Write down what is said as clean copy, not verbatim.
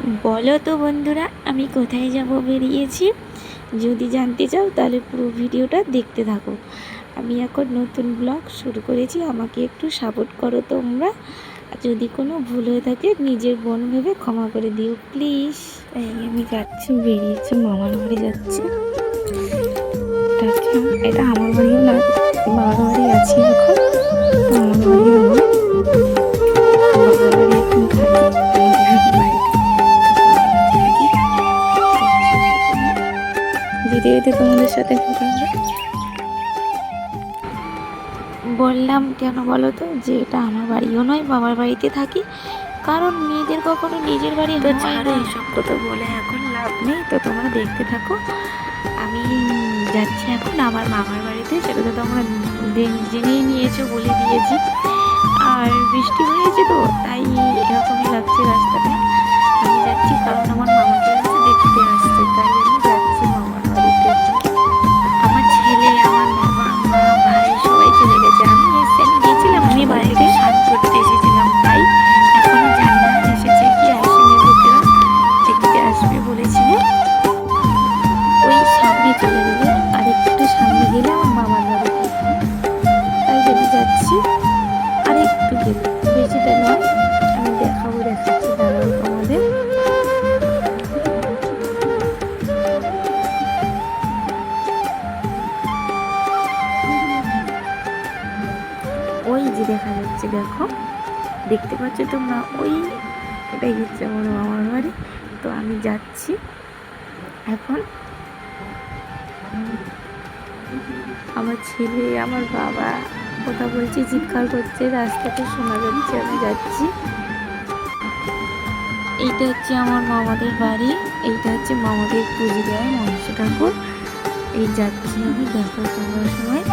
বলো তো বন্ধুরা, আমি কোথায় যাব বেরিয়েছি? যদি জানতে চাও তাহলে পুরো ভিডিওটা দেখতে থাকো। আমি এখন নতুন ব্লগ শুরু করেছি, আমাকে একটু সাপোর্ট করো তোমরা। যদি কোনো ভুল হয়ে থাকে নিজের বোন ভেবে ক্ষমা করে দিও প্লিজ। তাই আমি যাচ্ছি, বেরিয়েছি, মামার বাড়ি যাচ্ছি। এটা আমার বাড়িও না, বাবার বাড়ি আছি এখন। তো আমার বাড়িও না, বাবার বাড়ি এখন যেতে যেতে তোমাদের সাথে কথা হবে। বললাম কেন বলো তো, যে এটা আমার বাড়িও নয়, বাবার বাড়িতে থাকি। কারণ মেয়েদের কখনো নিজের বাড়ি তো ছাড়ো, এসব কথা বলে এখন লাভ নেই। তো তোমরা দেখতে থাকো। আমি যাচ্ছি এখন আমার মামার বাড়িতে, সেটা তো তোমরা জেনেই নিয়েছো, বলে দিয়েছি। আর বৃষ্টি হয়েছে তো তাই এরকমই লাগছে রাস্তাটা। আমি যাচ্ছি কারণ আমার মামাকে দেখতে আসছে, তাই আমি যাচ্ছি মামার বাড়িতে। আমার ছেলে, আমার বাবা, মা, ভাই সবাই চলে গেছে। আমি গিয়েছিলাম, আমি বাড়িতে স্নান করতে এসেছিলাম, তাই এখনো জানি না এসেছে কি আসেনি। লোকেরা দেখতে আসবে বলেছিল। ওই সামনে চলে গেলে, আর একটু সামনে গেলে আমার মামার বাড়িতে, তাই জন্য যাচ্ছি। আর একটু গেলে, বেশিটা নয়। আমি দেখাচ্ছি, দাঁড়াও তোমাদের। ওই যে দেখা যাচ্ছে, দেখো, দেখতে পাচ্ছ তোমরা? ওই এটাই হচ্ছে আমার মামার বাড়ি। তো আমি যাচ্ছি এখন। আমার ছেলে, আমার বাবা কথা বলছে, চিৎকার করছে, রাস্তাতে শোনা যাচ্ছে। আমি যাচ্ছি। এইটা হচ্ছে আমার মামাদের বাড়ি, এইটা হচ্ছে মামাদের পুজো দেয় মনসা ঠাকুর। এই যাচ্ছি আমি, দেখো তোমরা সময়।